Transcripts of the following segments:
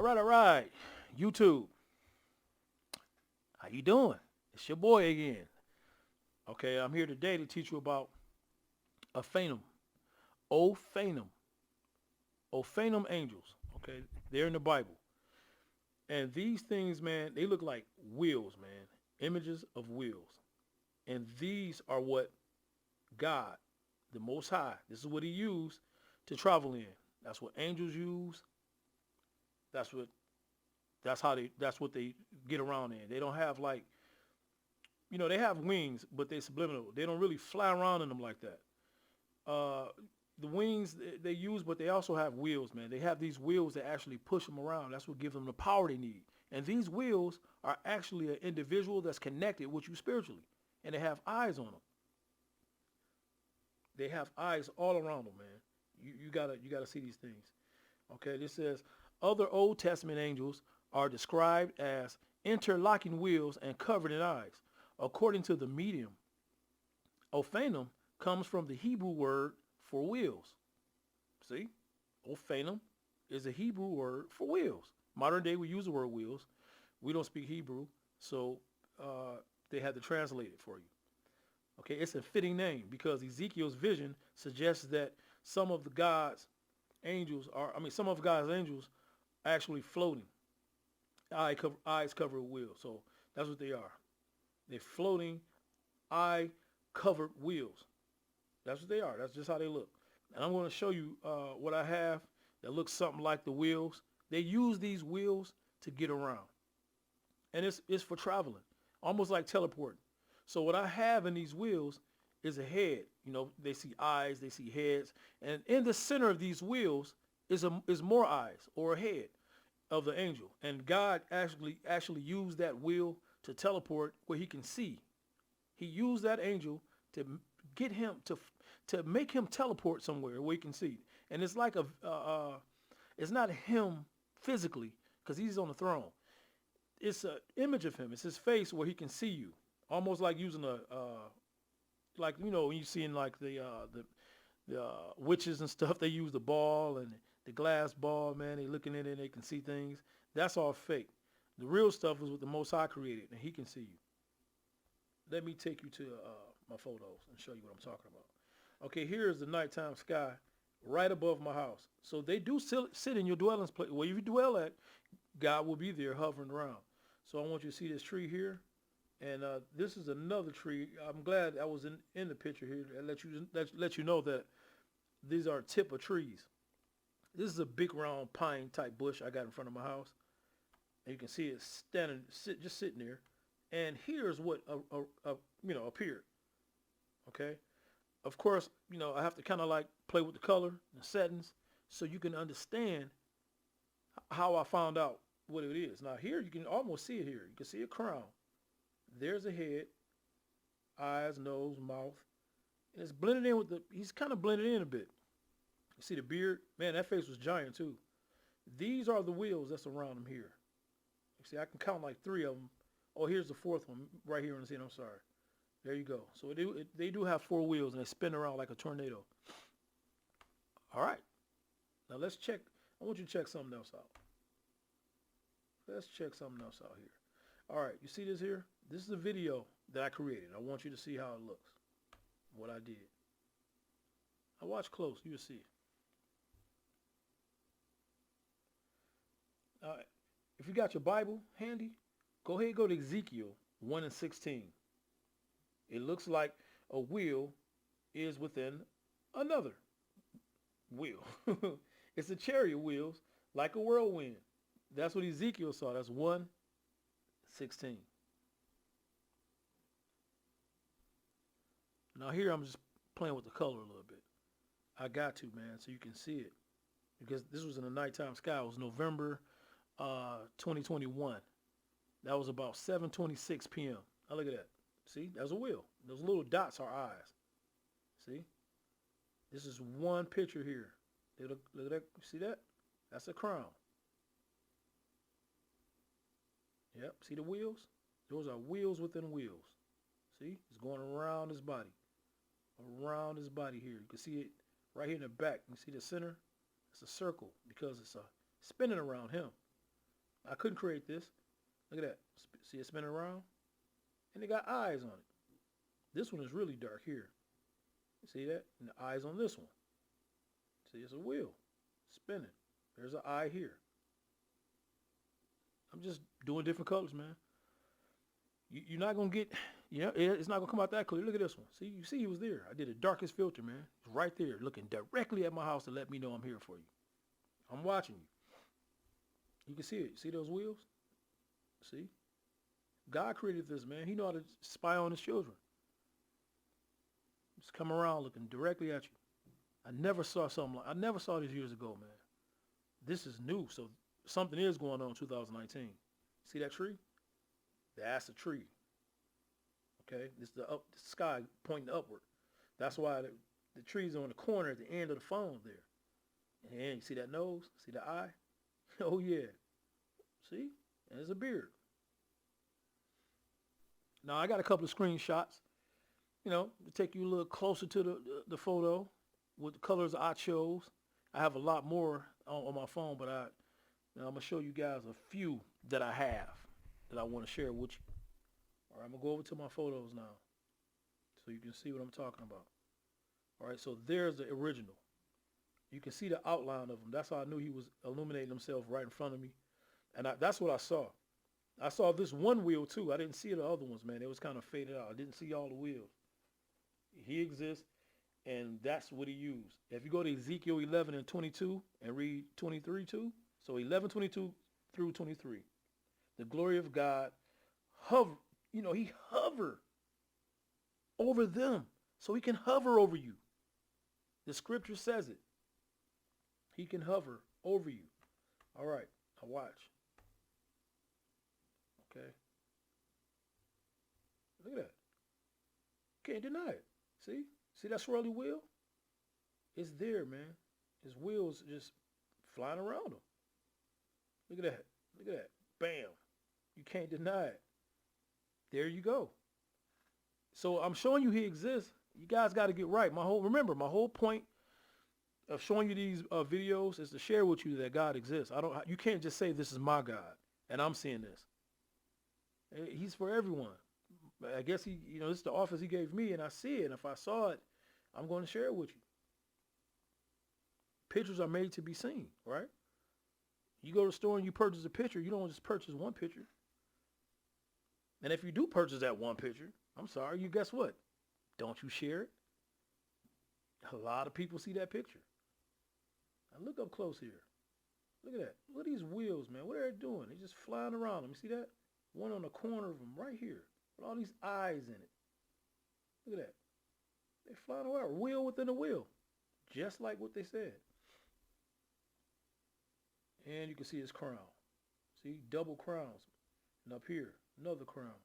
All right. YouTube, how you doing? It's your boy again. Okay, I'm here today to teach you about Ophanim. Ophanim. Ophanim angels. Okay, they're in the Bible. And these things, man, they look like wheels, man. Images of wheels. And these are what God, the Most High, this is what he used to travel in. That's what angels use. That's what that's what they get around in. They don't have like, they have wings, but they subliminal. They don't really fly around in them like that. Uh, the wings they use, but they also have wheels, man. They have these wheels that actually push them around. That's what gives them the power they need. And these wheels are actually an individual that's connected with you spiritually, and they have eyes on them. They have eyes all around them, man. You gotta see these things. Okay, this says other Old Testament angels are described as interlocking wheels and covered in eyes. According to the medium, Ophanim comes from the Hebrew word for wheels. See? Ophanim is a Hebrew word for wheels. Modern day we use the word wheels. We don't speak Hebrew, so they had to translate it for you. Okay, it's a fitting name because Ezekiel's vision suggests that some of God's angels are actually floating. Eyes covered with wheels. So that's what they are. They're floating, eye covered wheels. That's what they are. That's just how they look. And I'm going to show you what I have that looks something like the wheels. They use these wheels to get around. And it's for traveling, almost like teleporting. So what I have in these wheels is a head. They see eyes, they see heads. And in the center of these wheels is more eyes or a head of the angel. And God actually used that wheel to teleport where he can see. He used that angel to get him to make him teleport somewhere where he can see. And it's like it's not him physically because he's on the throne. It's an image of him. It's his face where he can see you, almost like using when you see in like the witches and stuff, they use the ball and the glass ball, man. They looking in it and they can see things. That's all fake. The real stuff is what the Most High created, and he can see you. Let me take you to my photos and show you what I'm talking about. Okay, here's the nighttime sky right above my house. So they do sit in your dwelling place. Where you dwell at, God will be there hovering around. So I want you to see this tree here. And this is another tree. I'm glad I was in the picture here. Let you know that these are tip of trees. This is a big round pine type bush I got in front of my house. And you can see it just sitting there. And here's what appeared. Okay. Of course, I have to kind of like play with the color and settings so you can understand how I found out what it is. Now here you can almost see it here. You can see a crown. There's a head, eyes, nose, mouth. And it's blended in he's kind of blended in a bit. You see the beard? Man, that face was giant too. These are the wheels that's around him here. You see, I can count like 3 of them. Oh, here's the 4th one right here on the scene. I'm sorry. There you go. So they do have 4 wheels and they spin around like a tornado. All right. Now let's check. I want you to check something else out. Let's check something else out here. All right. You see this here? This is a video that I created. I want you to see how it looks. What I did. Now watch close. You'll see. If you got your Bible handy, go ahead and go to Ezekiel 1:16. It looks like a wheel is within another wheel. It's a chariot wheels like a whirlwind. That's what Ezekiel saw. That's 1:16. Now here I'm just playing with the color a little bit. I got to, man, so you can see it. Because this was in the nighttime sky. It was November 2021. That was about 7:26 p.m. Now look at that. See, that's a wheel. Those little dots are eyes. See? This is one picture here. Look at that. See that? That's a crown. Yep. See the wheels? Those are wheels within wheels. See? It's going around his body. Around his body here. You can see it right here in the back. You see the center? It's a circle because it's spinning around him. I couldn't create this. Look at that. See it spinning around? And it got eyes on it. This one is really dark here. See that? And the eyes on this one. See, it's a wheel spinning. There's an eye here. I'm just doing different colors, man. You're not going to get, it's not going to come out that clear. Look at this one. See, you see he was there. I did the darkest filter, man. It's right there looking directly at my house to let me know I'm here for you. I'm watching you. You can see it. See those wheels? See? God created this, man. He know how to spy on his children. Just come around looking directly at you. I never saw this years ago, man. This is new, so something is going on in 2019. See that tree? That's a tree. Okay? This is the sky pointing upward. That's why the trees are on the corner at the end of the phone there. And you see that nose? See the eye? Oh, yeah. See? And there's a beard. Now, I got a couple of screenshots, to take you a little closer to the photo with the colors I chose. I have a lot more on my phone, but I'm going to show you guys a few that I have that I want to share with you. All right, I'm going to go over to my photos now so you can see what I'm talking about. All right, so there's the original. You can see the outline of him. That's how I knew he was illuminating himself right in front of me. And that's what I saw. I saw this one wheel too. I didn't see the other ones, man. It was kind of faded out. I didn't see all the wheels. He exists, and that's what he used. If you go to Ezekiel 11 and 22 and read 23 too, so 11, 22 through 23, the glory of God he hovered over them, so he can hover over you. The scripture says it. He can hover over you. All right, now watch. Okay. Look at that. Can't deny it. See? See that swirly wheel? It's there, man. His wheels just flying around him. Look at that. Look at that. Bam. You can't deny it. There you go. So I'm showing you he exists. You guys got to get right. My whole point of showing you these videos is to share with you that God exists. You can't just say this is my God and I'm seeing this. He's for everyone. I guess this is the office he gave me, and I see it. And if I saw it, I'm going to share it with you. Pictures are made to be seen, right? You go to the store and you purchase a picture, you don't just purchase one picture. And if you do purchase that one picture, I'm sorry, guess what? Don't you share it? A lot of people see that picture. Now look up close here. Look at that. Look at these wheels, man. What are they doing? They're just flying around them. You see that? One on the corner of them right here with all these eyes in it. Look at that. They're flying around, wheel within a wheel, just like what they said. And you can see his crown. See, double crowns. And up here, another crown.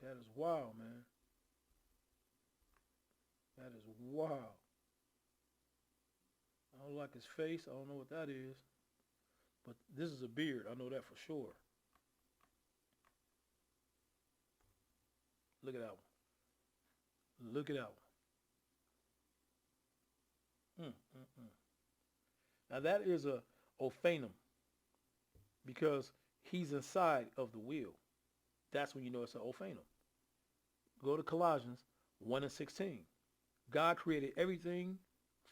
That is wild, man. That is wild. I don't like his face. I don't know what that is. But this is a beard. I know that for sure. Look at that one. Look at that one. Now that is a Ophanim because he's inside of the wheel. That's when you know it's an Ophanim. Go to Colossians 1 and 16. God created everything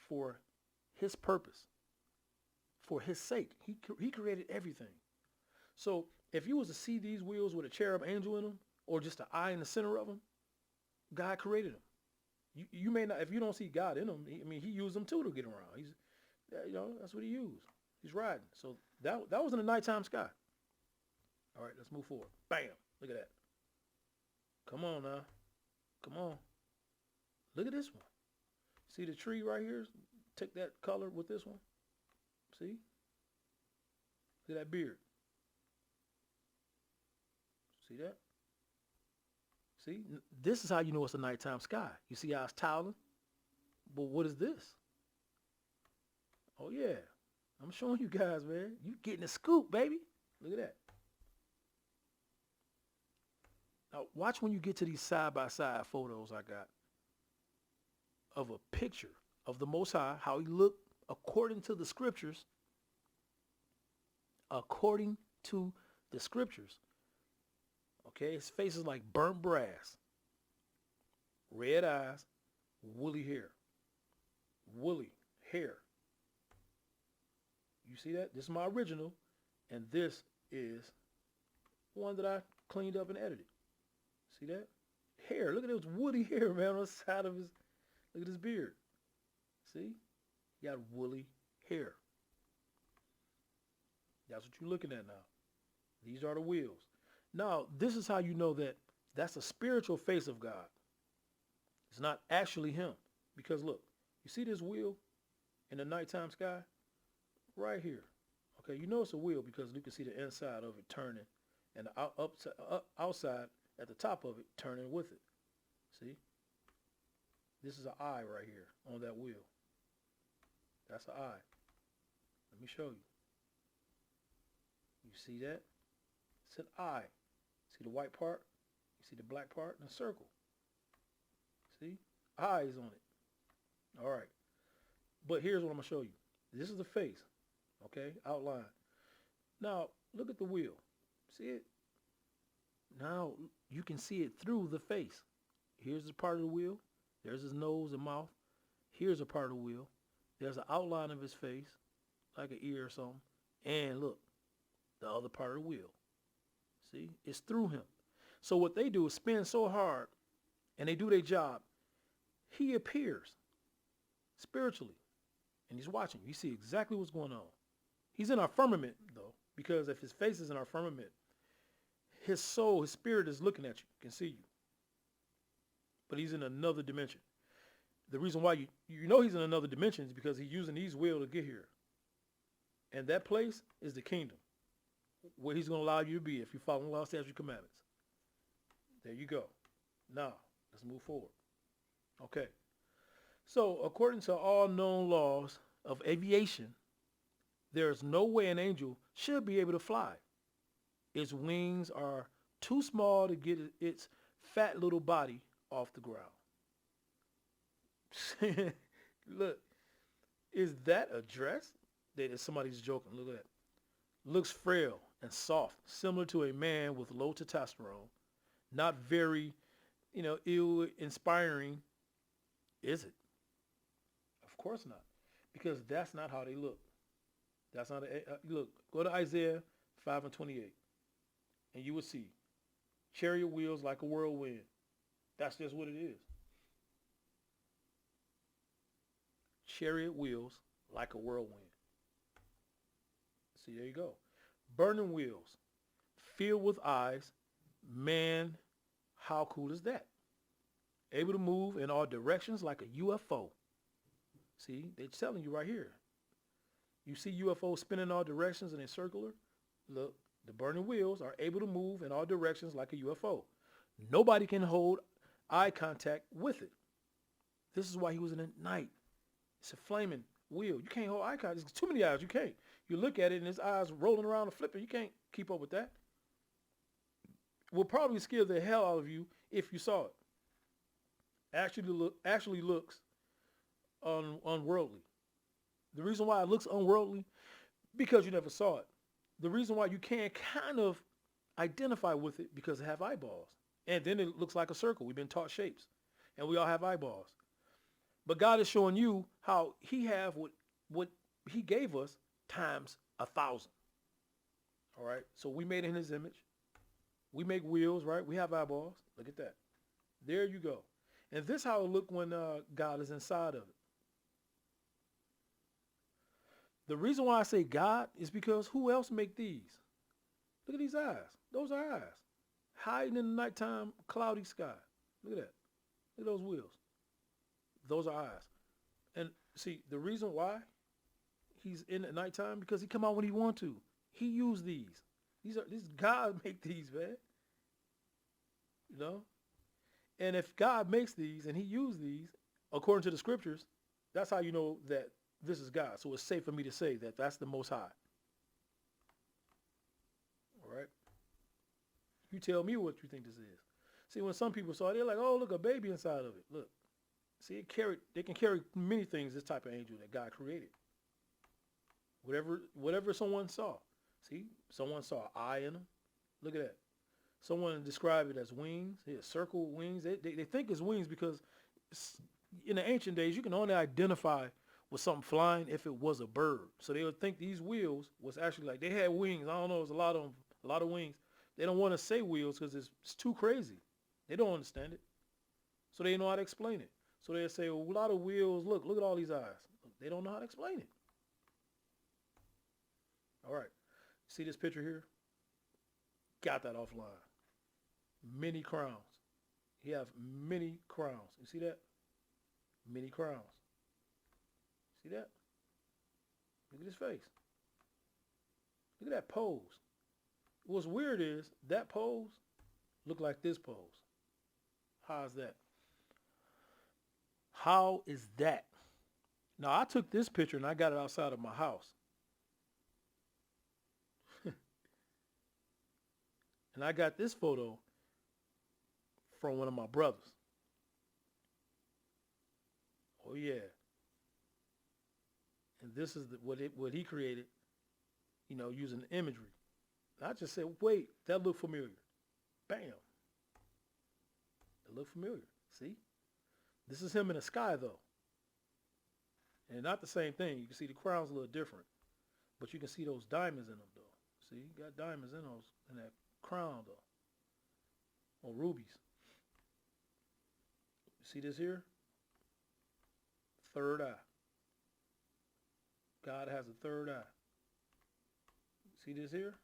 for his purpose, for his sake. He created everything. So if you was to see these wheels with a cherub angel in them or just an eye in the center of them, God created them. You may not, if you don't see God in them, he used them too to get around. That's what he used. He's riding. So that was in the nighttime sky. All right, let's move forward. Bam. Look at that. Come on now. Come on. Look at this one. See the tree right here? Take that color with this one. See? Look at that beard. See that? See? This is how you know it's a nighttime sky. You see how it's toweling? But what is this? Oh, yeah. I'm showing you guys, man. You getting a scoop, baby. Look at that. Now, watch when you get to these side-by-side photos I got of a picture of the Most High, how he looked according to the scriptures, according to the scriptures. Okay, his face is like burnt brass, red eyes, woolly hair. Woolly hair. You see that? This is my original, and this is one that I cleaned up and edited. See that? Hair. Look at those woolly hair, man, on the side of his, look at his beard. See? He got woolly hair. That's what you're looking at now. These are the wheels. Now, this is how you know that that's a spiritual face of God. It's not actually him. Because look, you see this wheel in the nighttime sky? Right here. Okay, you know it's a wheel because you can see the inside of it turning and the outside at the top of it turning with it. See? This is an eye right here on that wheel. That's an eye. Let me show you. You see that? It's an eye. See the white part? You see the black part in a circle. See? Eyes on it. All right. But here's what I'm going to show you. This is the face. Okay? Outline. Now, look at the wheel. See it? Now, you can see it through the face. Here's the part of the wheel. There's his nose and mouth. Here's a part of the wheel. There's an outline of his face, like an ear or something. And look, the other part of the wheel. See? It's through him. So what they do is spin so hard, and they do their job. He appears spiritually, and he's watching. You see exactly what's going on. He's in our firmament, though, because if his face is in our firmament, his soul, his spirit is looking at you, can see you. But he's in another dimension. The reason why you know he's in another dimension is because he's using these wheels to get here. And that place is the kingdom, where he's going to allow you to be if you follow the law, statutes, and commandments. There you go. Now, let's move forward. Okay. So, according to all known laws of aviation, there is no way an angel should be able to fly. Its wings are too small to get its fat little body off the ground. Look, is that a dress? That is somebody's joking. Look at that. Looks frail and soft, similar to a man with low testosterone. Not very, ill-inspiring, is it? Of course not, because that's not how they look. That's not look. Go to Isaiah 5:28, and you will see chariot wheels like a whirlwind. That's just what it is. Chariot wheels like a whirlwind. See, there you go. Burning wheels, filled with eyes. Man, how cool is that? Able to move in all directions like a UFO. See, they're telling you right here. You see UFOs spinning in all directions and they're circular? Look, the burning wheels are able to move in all directions like a UFO. Nobody can hold eye contact with it. This is why he was in the night. It's a flaming wheel. You can't hold eye contact. There's too many eyes. You can't. You look at it and his eyes rolling around and flipping. You can't keep up with that. Will probably scare the hell out of you if you saw it. Actually looks unworldly. The reason why it looks unworldly, because you never saw it. The reason why you can't kind of identify with it, because it have eyeballs. And then it looks like a circle. We've been taught shapes. And we all have eyeballs. But God is showing you how he have what he gave us times 1,000. All right? So we made it in his image. We make wheels, right? We have eyeballs. Look at that. There you go. And this is how it look when God is inside of it. The reason why I say God is because who else make these? Look at these eyes. Those are eyes. Hiding in the nighttime, cloudy sky. Look at that. Look at those wheels. Those are eyes. And see, the reason why he's in at nighttime, because he come out when he want to. He used these. These God make these, man. You know? And if God makes these and he used these, according to the scriptures, that's how you know that this is God. So it's safe for me to say that that's the Most High. All right? You tell me what you think this is. See, when some people saw it, they're like, oh, look, a baby inside of it. Look. See, they can carry many things, this type of angel that God created. Whatever someone saw. See, someone saw an eye in them. Look at that. Someone described it as wings. Yeah, circle wings. They think it's wings because in the ancient days, you can only identify with something flying if it was a bird. So they would think these wheels was actually like, they had wings. I don't know, it's a lot of them, a lot of wings. They don't want to say wheels because it's too crazy. They don't understand it. So they know how to explain it. So they say, well, a lot of wheels, look at all these eyes. They don't know how to explain it. All right. See this picture here? Got that offline. Many crowns. He have many crowns. You see that? Many crowns. See that? Look at his face. Look at that pose. What's weird is that pose look like this pose. How's that? How is that? Now, I took this picture and I got it outside of my house. And I got this photo from one of my brothers. Oh, yeah. And this is what he created, using the imagery. And I just said, wait, that looked familiar. Bam. That looked familiar. See? This is him in the sky, though. And not the same thing. You can see the crown's a little different. But you can see those diamonds in them, though. See, you got diamonds in that crown, though. Or rubies. You see this here? Third eye. God has a third eye. See this here?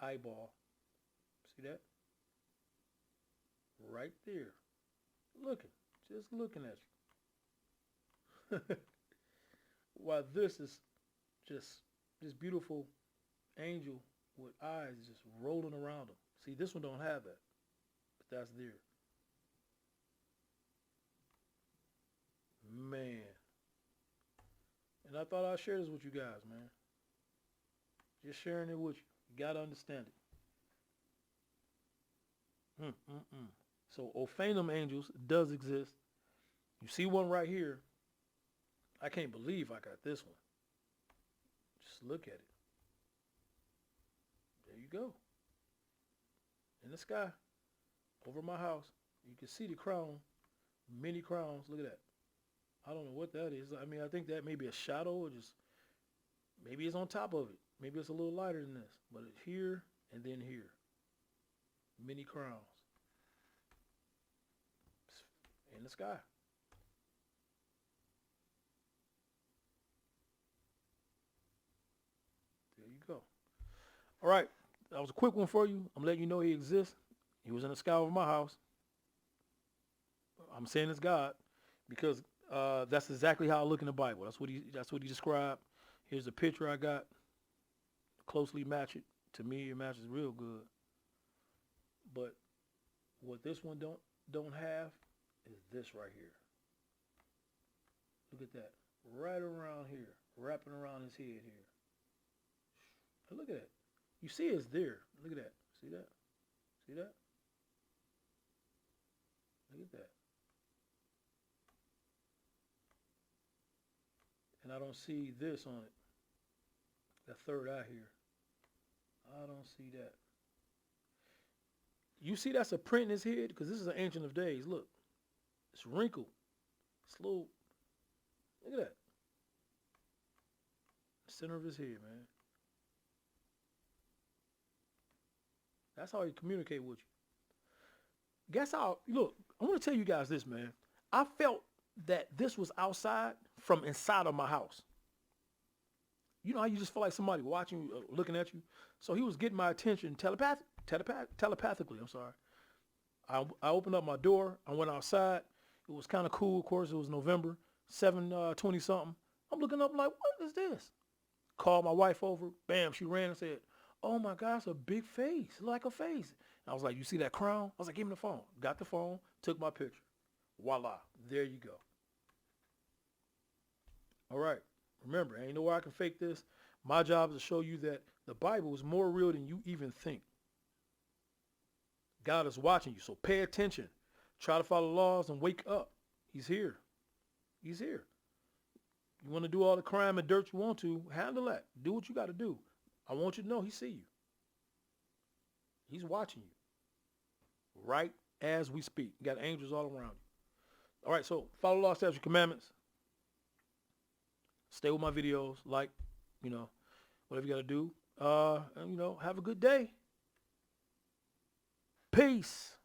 Eyeball. See that? Right there. Just looking at you. While this is just this beautiful angel with eyes just rolling around him. See, this one don't have that, but that's there. Man. And I thought I'd share this with you guys, man. Just sharing it with you. You got to understand it. So Ophanim angels does exist. You see one right here. I can't believe I got this one. Just look at it. There you go. In the sky, over my house, you can see the crown, many crowns. Look at that. I don't know what that is. I mean, I think that may be a shadow or just, maybe it's on top of it. Maybe it's a little lighter than this. But it's here and then here. Many crowns. In the sky. There you go. All right. That was a quick one for you. I'm letting you know he exists. He was in the sky over my house. I'm saying it's God because that's exactly how I look in the Bible. That's what he described. Here's a picture I got. Closely match it. To me, it matches real good. But what this one don't have is this right here. Look at that. Right around here. Wrapping around his head here. And look at that. You see it's there. Look at that. See that? See that? Look at that. And I don't see this on it. That third eye here. I don't see that. You see that's a print in his head? Because this is an Ancient of Days. Look. It's wrinkled. It's a little. Look at that. Center of his head, man. That's how he communicate with you. Guess how? Look, I want to tell you guys this, man. I felt that this was outside from inside of my house. You know how you just feel like somebody watching you, looking at you? So he was getting my attention telepathically. I'm sorry. I opened up my door. I went outside. It was kind of cool. Of course, it was November, 7:20 something. I'm looking up like, what is this? Called my wife over. Bam, she ran and said, oh my gosh, a big face, like a face. And I was like, you see that crown? I was like, give me the phone. Got the phone, took my picture. Voila, there you go. All right, remember, ain't no way I can fake this. My job is to show you that the Bible is more real than you even think. God is watching you, so pay attention. Try to follow laws and wake up. He's here. He's here. You want to do all the crime and dirt you want to, handle that. Do what you got to do. I want you to know he see you. He's watching you right as we speak. You got angels all around you. All right, so follow law, statutes, commandments. Stay with my videos, like, whatever you got to do. And, have a good day. Peace.